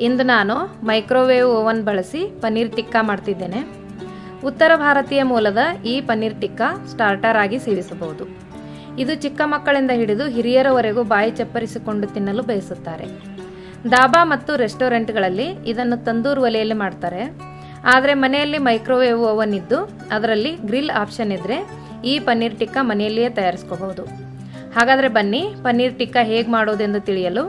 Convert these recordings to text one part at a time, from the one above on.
ಇಂದು ನಾನು microwave oven ಬಳಸಿ ಪನ್ನೀರ್ ಟಿಕ್ಕಾ ಮಾಡ್ತಿದ್ದೇನೆ. ಉತ್ತರ ಭಾರತೀಯ ಮೂಲದ ಈ ಪನ್ನೀರ್ ಟಿಕ್ಕಾ ಸ್ಟಾರ್ಟರ್ ಆಗಿ ಸೇವಿಸಬಹುದು. ಇದು ಚಿಕ್ಕ ಮಕ್ಕಳಿಂದ ಹಿಡಿದು ಹಿರಿಯರವರೆಗೂ ಬಾಯಿ ಚಪ್ಪರಿಸಿಕೊಂಡು ತಿನ್ನಲು ಬಯಸುತ್ತಾರೆ. ಧಾಬಾ ಮತ್ತು ರೆಸ್ಟೋರೆಂಟ್ಗಳಲ್ಲಿ ಇದನ್ನು ತಂದೂರು ಒಲೆಯಲ್ಲಿ ಮಾಡ್ತಾರೆ. ಆದರೆ ಮನೆಯಲ್ಲಿ ಮೈಕ್ರೋವೇವ್ ಓವನ್ ಇದ್ದು ಅದರಲ್ಲಿ ಗ್ರಿಲ್ ಆಪ್ಷನ್ ಇದ್ದರೆ ಈ ಪನ್ನೀರ್ ಟಿಕ್ಕಾ ಮನೆಯಲ್ಲಿಯೇ ತಯಾರಿಸ್ಕೋಬಹುದು. ಹಾಗಾದರೆ ಬನ್ನಿ, ಪನ್ನೀರ್ ಟಿಕ್ಕಾ ಹೇಗೆ ಮಾಡೋದೆಂದು ತಿಳಿಯಲು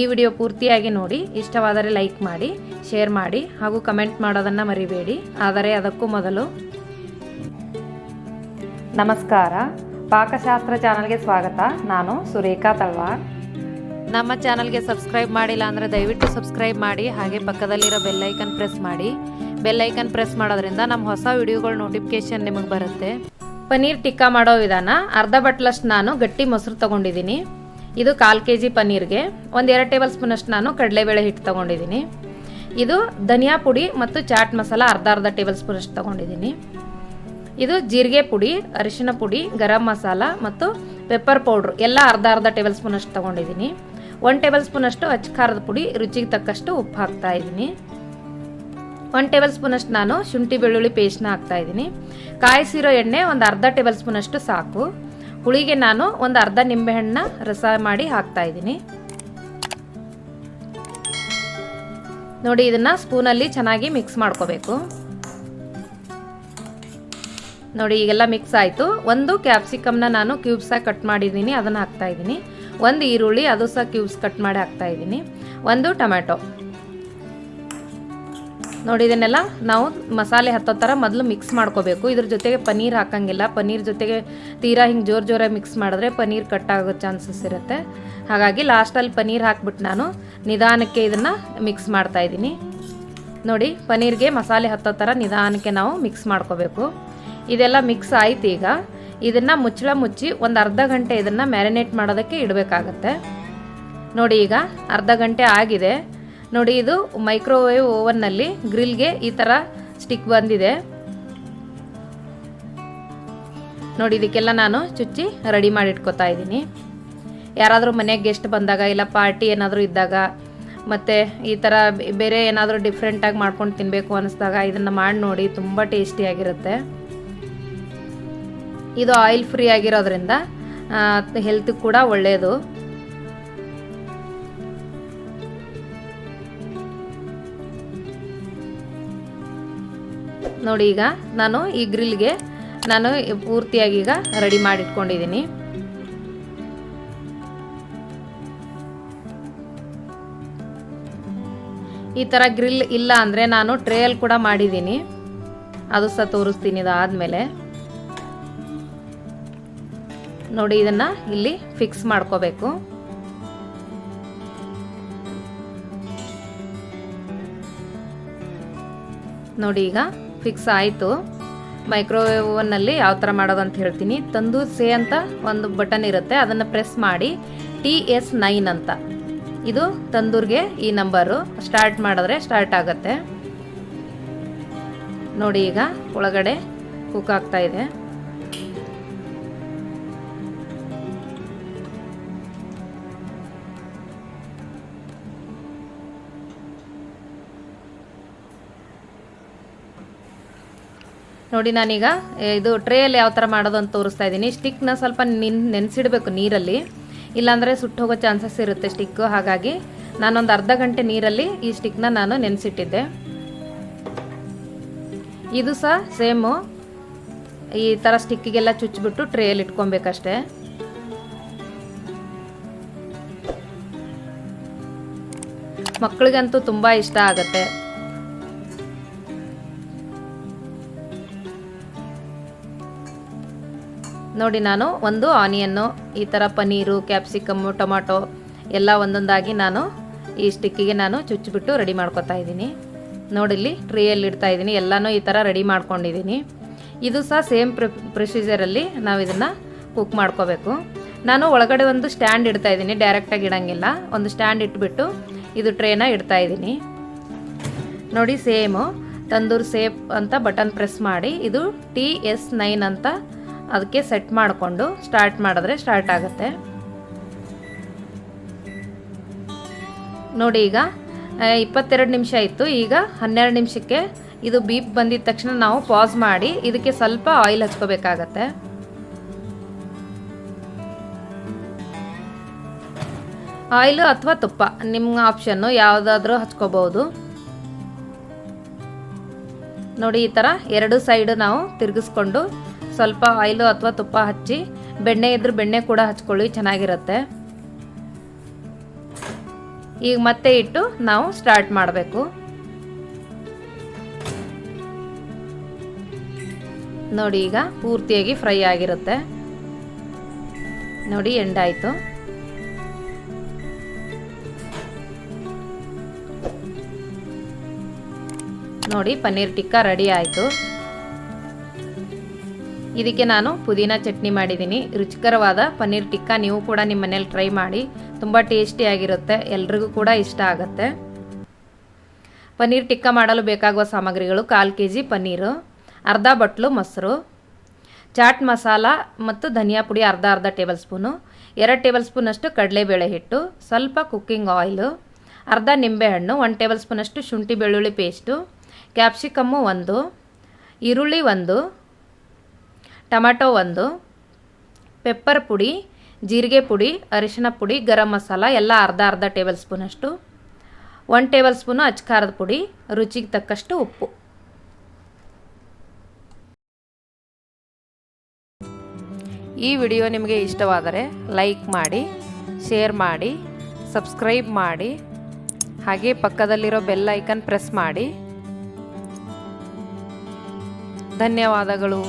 ಈ ವಿಡಿಯೋ ಪೂರ್ತಿಯಾಗಿ ನೋಡಿ. ಇಷ್ಟವಾದರೆ ಲೈಕ್ ಮಾಡಿ, ಶೇರ್ ಮಾಡಿ ಹಾಗೂ ಕಮೆಂಟ್ ಮಾಡೋದನ್ನು ಮರಿಬೇಡಿ. ಆದರೆ ಅದಕ್ಕೂ ಮೊದಲು ನಮಸ್ಕಾರ, ಪಾಕಶಾಸ್ತ್ರ ಚಾನಲ್ಗೆ ಸ್ವಾಗತ. ನಾನು ಸುರೇಖಾ ತಳವಾರ್. ನಮ್ಮ ಚಾನಲ್ಗೆ ಸಬ್ಸ್ಕ್ರೈಬ್ ಮಾಡಿಲ್ಲ ಅಂದರೆ ದಯವಿಟ್ಟು ಸಬ್ಸ್ಕ್ರೈಬ್ ಮಾಡಿ, ಹಾಗೆ ಪಕ್ಕದಲ್ಲಿರೋ ಬೆಲ್ಲೈಕನ್ ಪ್ರೆಸ್ ಮಾಡಿ. ಬೆಲ್ಲೈಕನ್ ಪ್ರೆಸ್ ಮಾಡೋದ್ರಿಂದ ನಮ್ಮ ಹೊಸ ವಿಡಿಯೋಗಳ ನೋಟಿಫಿಕೇಶನ್ ನಿಮಗೆ ಬರುತ್ತೆ. ಪನ್ನೀರ್ ಟಿಕ್ಕಾ ಮಾಡೋ ವಿಧಾನ: ಅರ್ಧ ಬಟ್ಲಷ್ಟು ನಾನು ಗಟ್ಟಿ ಮೊಸರು ತೊಗೊಂಡಿದ್ದೀನಿ. ಇದು 1/4 kg ಪನ್ನೀರ್ಗೆ 1-2 ಟೇಬಲ್ ಸ್ಪೂನಷ್ಟು ನಾನು ಕಡಲೆಬೇಳೆ ಹಿಟ್ಟು ತೊಗೊಂಡಿದ್ದೀನಿ. ಇದು ಧನಿಯಾ ಪುಡಿ ಮತ್ತು ಚಾಟ್ ಮಸಾಲ ಅರ್ಧ ಟೇಬಲ್ ಸ್ಪೂನಷ್ಟು ತೊಗೊಂಡಿದ್ದೀನಿ. ಇದು ಜೀರಿಗೆ ಪುಡಿ, ಅರಿಶಿನ ಪುಡಿ, ಗರಂ ಮಸಾಲ ಮತ್ತು ಪೆಪ್ಪರ್ ಪೌಡ್ರ್ ಎಲ್ಲ ಅರ್ಧ ಟೇಬಲ್ ಸ್ಪೂನಷ್ಟು ತೊಗೊಂಡಿದ್ದೀನಿ. 1 ಟೇಬಲ್ ಸ್ಪೂನಷ್ಟು ಅಚ್ಚ ಖಾರದ ಪುಡಿ, ರುಚಿಗೆ ತಕ್ಕಷ್ಟು ಉಪ್ಪು ಹಾಕ್ತಾ ಇದ್ದೀನಿ. 1 ಟೇಬಲ್ ಸ್ಪೂನಷ್ಟು ನಾನು ಶುಂಠಿ ಬೆಳ್ಳುಳ್ಳಿ ಪೇಸ್ಟ್ನ ಹಾಕ್ತಾ ಇದ್ದೀನಿ. ಕಾಯಿಸಿರೋ ಎಣ್ಣೆ ಒಂದು ಅರ್ಧ ಟೇಬಲ್ ಸ್ಪೂನಷ್ಟು ಸಾಕು. ಹುಳಿಗೆ ನಾನು ಒಂದು ಅರ್ಧ ನಿಂಬೆಹಣ್ಣ ರಸ ಮಾಡಿ ಹಾಕ್ತಾ ಇದ್ದೀನಿ. ನೋಡಿ, ಇದನ್ನ ಸ್ಪೂನಲ್ಲಿ ಚೆನ್ನಾಗಿ ಮಿಕ್ಸ್ ಮಾಡ್ಕೋಬೇಕು. ನೋಡಿ, ಈಗೆಲ್ಲ ಮಿಕ್ಸ್ ಆಯಿತು. ಒಂದು ಕ್ಯಾಪ್ಸಿಕಮ್ನ ನಾನು ಕ್ಯೂಬ್ಸಾಗಿ ಕಟ್ ಮಾಡಿದ್ದೀನಿ, ಅದನ್ನು ಹಾಕ್ತಾ ಇದ್ದೀನಿ. ಒಂದು ಈರುಳ್ಳಿ, ಅದು ಸಹ ಕ್ಯೂಬ್ಸ್ ಕಟ್ ಮಾಡಿ ಹಾಕ್ತಾ ಇದ್ದೀನಿ. ಒಂದು ಟೊಮ್ಯಾಟೊ. ನೋಡಿ, ಇದನ್ನೆಲ್ಲ ನಾವು ಮಸಾಲೆ ಹತ್ತೋ ಥರ ಮೊದಲು ಮಿಕ್ಸ್ ಮಾಡ್ಕೋಬೇಕು. ಇದ್ರ ಜೊತೆಗೆ ಪನ್ನೀರ್ ಹಾಕಂಗಿಲ್ಲ. ಪನ್ನೀರ್ ಜೊತೆಗೆ ತೀರಾ ಹಿಂಗೆ ಜೋರಾಗಿ ಮಿಕ್ಸ್ ಮಾಡಿದ್ರೆ ಪನ್ನೀರ್ ಕಟ್ ಆಗೋ ಚಾನ್ಸಸ್ ಇರುತ್ತೆ. ಹಾಗಾಗಿ ಲಾಸ್ಟಲ್ಲಿ ಪನ್ನೀರ್ ಹಾಕ್ಬಿಟ್ಟು ನಾನು ನಿಧಾನಕ್ಕೆ ಇದನ್ನು ಮಿಕ್ಸ್ ಮಾಡ್ತಾ ಇದ್ದೀನಿ. ನೋಡಿ, ಪನ್ನೀರ್ಗೆ ಮಸಾಲೆ ಹತ್ತೋ ಥರ ನಿಧಾನಕ್ಕೆ ನಾವು ಮಿಕ್ಸ್ ಮಾಡ್ಕೋಬೇಕು. ಇದೆಲ್ಲ ಮಿಕ್ಸ್ ಆಯ್ತು. ಈಗ ಇದನ್ನು ಮುಚ್ಚಳ ಮುಚ್ಚಿ ಒಂದು ಅರ್ಧ ಗಂಟೆ ಇದನ್ನು ಮ್ಯಾರಿನೇಟ್ ಮಾಡೋದಕ್ಕೆ ಇಡಬೇಕಾಗತ್ತೆ. ನೋಡಿ, ಈಗ ಅರ್ಧ ಗಂಟೆ ಆಗಿದೆ. ನೋಡಿ, ಇದು ಮೈಕ್ರೋವೇವ್ ಓವನ್ನಲ್ಲಿ ಗ್ರಿಲ್ಗೆ ಈ ಥರ ಸ್ಟಿಕ್ ಬಂದಿದೆ. ನೋಡಿ, ಇದಕ್ಕೆಲ್ಲ ನಾನು ಚುಚ್ಚಿ ರೆಡಿ ಮಾಡಿ ಇಟ್ಕೋತಾ ಇದ್ದೀನಿ. ಯಾರಾದರೂ ಮನೆಗೆ ಗೆಸ್ಟ್ ಬಂದಾಗ, ಇಲ್ಲ ಪಾರ್ಟಿ ಏನಾದರೂ ಇದ್ದಾಗ, ಮತ್ತು ಈ ಥರ ಬೇರೆ ಏನಾದರೂ ಡಿಫ್ರೆಂಟಾಗಿ ಮಾಡ್ಕೊಂಡು ತಿನ್ನಬೇಕು ಅನ್ನಿಸ್ದಾಗ ಇದನ್ನು ಮಾಡಿ ನೋಡಿ, ತುಂಬ ಟೇಸ್ಟಿಯಾಗಿರುತ್ತೆ. ಇದು ಆಯಿಲ್ ಫ್ರೀ ಆಗಿರೋದ್ರಿಂದ ಹೆಲ್ತ್ ಕೂಡ ಒಳ್ಳೆಯದು. ನೋಡಿ, ಈಗ ನಾನು ಈ ಗ್ರಿಲ್ಗೆ ನಾನು ಪೂರ್ತಿಯಾಗಿ ಈಗ ರೆಡಿ ಮಾಡಿಟ್ಕೊಂಡಿದ್ದೀನಿ. ಈ ಥರ ಗ್ರಿಲ್ ಇಲ್ಲ ಅಂದರೆ ನಾನು ಟ್ರೇಯಲ್ಲಿ ಕೂಡ ಮಾಡಿದ್ದೀನಿ, ಅದು ಸಹ ತೋರಿಸ್ತೀನಿ. ಇದಾದಮೇಲೆ ನೋಡಿ, ಇದನ್ನು ಇಲ್ಲಿ ಫಿಕ್ಸ್ ಮಾಡ್ಕೋಬೇಕು. ನೋಡಿ, ಈಗ ಫಿಕ್ಸ್ ಆಯಿತು. ಮೈಕ್ರೋವೇವ್ ಓವನ್ನಲ್ಲಿ ಯಾವ ಥರ ಮಾಡೋದು ಅಂತ ಹೇಳ್ತೀನಿ. ತಂದೂರ್ ಸೇ ಅಂತ ಒಂದು ಬಟನ್ ಇರುತ್ತೆ, ಅದನ್ನು ಪ್ರೆಸ್ ಮಾಡಿ TS9 ಅಂತ, ಇದು ತಂದೂರ್ಗೆ ಈ ನಂಬರು. ಸ್ಟಾರ್ಟ್ ಮಾಡಿದ್ರೆ ಸ್ಟಾರ್ಟ್ ಆಗುತ್ತೆ. ನೋಡಿ, ಈಗ ಒಳಗಡೆ ಕುಕ್ ಆಗ್ತಾ ಇದೆ. ನೋಡಿ, ನಾನೀಗ ಇದು ಟ್ರೇಯಲ್ಲಿ ಯಾವ ಥರ ಮಾಡೋದು ಅಂತ ತೋರಿಸ್ತಾ ಇದ್ದೀನಿ. ಸ್ಟಿಕ್ನ ಸ್ವಲ್ಪ ನೆನೆಸಿಡಬೇಕು ನೀರಲ್ಲಿ, ಇಲ್ಲಾಂದರೆ ಸುಟ್ಟು ಹೋಗೋ ಚಾನ್ಸಸ್ ಇರುತ್ತೆ ಸ್ಟಿಕ್ಕು. ಹಾಗಾಗಿ ನಾನೊಂದು ಅರ್ಧ ಗಂಟೆ ನೀರಲ್ಲಿ ಈ ಸ್ಟಿಕ್ನ ನಾನು ನೆನೆಸಿಟ್ಟಿದ್ದೆ. ಇದು ಸಹ ಸೇಮು ಈ ಥರ ಸ್ಟಿಕ್ಕಿಗೆಲ್ಲ ಚುಚ್ಚಿಬಿಟ್ಟು ಟ್ರೇಯಲ್ಲಿ ಇಟ್ಕೊಬೇಕಷ್ಟೆ. ಮಕ್ಕಳಿಗಂತೂ ತುಂಬ ಇಷ್ಟ ಆಗುತ್ತೆ. ನೋಡಿ, ನಾನು ಒಂದು ಆನಿಯನ್ನು, ಈ ಥರ ಪನ್ನೀರು, ಕ್ಯಾಪ್ಸಿಕಮ್ಮು, ಟೊಮಾಟೊ ಎಲ್ಲ ಒಂದೊಂದಾಗಿ ನಾನು ಈ ಸ್ಟಿಕ್ಕಿಗೆ ನಾನು ಚುಚ್ಚಿಬಿಟ್ಟು ರೆಡಿ ಮಾಡ್ಕೊತಾ ಇದ್ದೀನಿ. ನೋಡಿ, ಇಲ್ಲಿ ಟ್ರೇಯಲ್ಲಿ ಇಡ್ತಾ ಇದ್ದೀನಿ. ಎಲ್ಲನೂ ಈ ಥರ ರೆಡಿ ಮಾಡ್ಕೊಂಡಿದ್ದೀನಿ. ಇದು ಸಹ ಸೇಮ್ ಪ್ರೊಸೀಜರಲ್ಲಿ ನಾವು ಇದನ್ನು ಕುಕ್ ಮಾಡ್ಕೋಬೇಕು. ನಾನು ಒಳಗಡೆ ಒಂದು ಸ್ಟ್ಯಾಂಡ್ ಇಡ್ತಾ ಇದ್ದೀನಿ, ಡೈರೆಕ್ಟಾಗಿ ಇಡೋಂಗಿಲ್ಲ. ಒಂದು ಸ್ಟ್ಯಾಂಡ್ ಇಟ್ಬಿಟ್ಟು ಇದು ಟ್ರೇನ ಇಡ್ತಾ ಇದ್ದೀನಿ. ನೋಡಿ, ಸೇಮು ತಂದೂರ್ ಸೇಪ್ ಅಂತ ಬಟನ್ ಪ್ರೆಸ್ ಮಾಡಿ ಇದು TS9 ಅಂತ ಅದಕ್ಕೆ ಸೆಟ್ ಮಾಡಿಕೊಂಡು ಸ್ಟಾರ್ಟ್ ಮಾಡಿದ್ರೆ ಸ್ಟಾರ್ಟ್ ಆಗುತ್ತೆ. ನೋಡಿ, ಈಗ 22 ನಿಮಿಷ ಆಯಿತು. ಈಗ 12 ನಿಮಿಷಕ್ಕೆ ಇದು ಬೀಪ್ ಬಂದಿದ ತಕ್ಷಣ ನಾವು ಪಾಸ್ ಮಾಡಿ ಇದಕ್ಕೆ ಸ್ವಲ್ಪ ಆಯಿಲ್ ಹಚ್ಕೋಬೇಕಾಗತ್ತೆ. ಆಯಿಲು ಅಥವಾ ತುಪ್ಪ ನಿಮ್ಮ ಆಪ್ಷನ್ನು, ಯಾವುದಾದ್ರೂ ಹಚ್ಕೋಬಹುದು. ನೋಡಿ ಈ ಥರ 2 ಸೈಡ್ ನಾವು ತಿರುಗಿಸ್ಕೊಂಡು ಸ್ವಲ್ಪ ಆಯಿಲು ಅಥವಾ ತುಪ್ಪ ಹಚ್ಚಿ, ಬೆಣ್ಣೆ ಇದ್ರೆ ಬೆಣ್ಣೆ ಕೂಡ ಹಚ್ಕೊಳ್ಳಿ, ಚೆನ್ನಾಗಿರುತ್ತೆ. ಈಗ ಮತ್ತೆ ಇಟ್ಟು ನಾವು ಸ್ಟಾರ್ಟ್ ಮಾಡಬೇಕು. ನೋಡಿ ಈಗ ಪೂರ್ತಿಯಾಗಿ ಫ್ರೈ ಆಗಿರುತ್ತೆ. ನೋಡಿ ಎಂಡಾಯಿತು. ನೋಡಿ ಪನ್ನೀರ್ ಟಿಕ್ಕಾ ರೆಡಿ ಆಯಿತು. ಇದಕ್ಕೆ ನಾನು ಪುದೀನ ಚಟ್ನಿ ಮಾಡಿದ್ದೀನಿ. ರುಚಿಕರವಾದ ಪನ್ನೀರ್ ಟಿಕ್ಕಾ ನೀವು ಕೂಡ ನಿಮ್ಮ ಮನೇಲಿ ಟ್ರೈ ಮಾಡಿ, ತುಂಬ ಟೇಸ್ಟಿಯಾಗಿರುತ್ತೆ, ಎಲ್ರಿಗೂ ಕೂಡ ಇಷ್ಟ ಆಗುತ್ತೆ. ಪನ್ನೀರ್ ಟಿಕ್ಕಾ ಮಾಡಲು ಬೇಕಾಗುವ ಸಾಮಗ್ರಿಗಳು: 1/4 kg ಪನ್ನೀರು, ಅರ್ಧ ಬಟ್ಲು ಮೊಸರು, ಚಾಟ್ ಮಸಾಲ ಮತ್ತು ಧನಿಯಾ ಪುಡಿ ಅರ್ಧ ಟೇಬಲ್ ಸ್ಪೂನು, 2 ಟೇಬಲ್ ಸ್ಪೂನಷ್ಟು ಕಡಲೆಬೇಳೆ ಹಿಟ್ಟು, ಸ್ವಲ್ಪ ಕುಕ್ಕಿಂಗ್ ಆಯಿಲು, ಅರ್ಧ ನಿಂಬೆಹಣ್ಣು, 1 ಟೇಬಲ್ ಸ್ಪೂನಷ್ಟು ಶುಂಠಿ ಬೆಳ್ಳುಳ್ಳಿ ಪೇಸ್ಟು, ಕ್ಯಾಪ್ಸಿಕಮ್ಮು 1, ಈರುಳ್ಳಿ 1, ಟೊಮೆಟೊ 1, ಪೆಪ್ಪರ್ ಪುಡಿ, ಜೀರಿಗೆ ಪುಡಿ, ಅರಿಶಿನ ಪುಡಿ, ಗರಂ ಮಸಾಲ ಎಲ್ಲ ಅರ್ಧ ಟೇಬಲ್ ಸ್ಪೂನಷ್ಟು, 1 ಟೇಬಲ್ ಸ್ಪೂನು ಅಚ್ಕಾರದ ಪುಡಿ, ರುಚಿಗೆ ತಕ್ಕಷ್ಟು ಉಪ್ಪು. ಈ ವಿಡಿಯೋ ನಿಮಗೆ ಇಷ್ಟವಾದರೆ ಲೈಕ್ ಮಾಡಿ, ಶೇರ್ ಮಾಡಿ, ಸಬ್ಸ್ಕ್ರೈಬ್ ಮಾಡಿ, ಹಾಗೆ ಪಕ್ಕದಲ್ಲಿರೋ ಬೆಲ್ ಐಕನ್ ಪ್ರೆಸ್ ಮಾಡಿ. ಧನ್ಯವಾದಗಳು.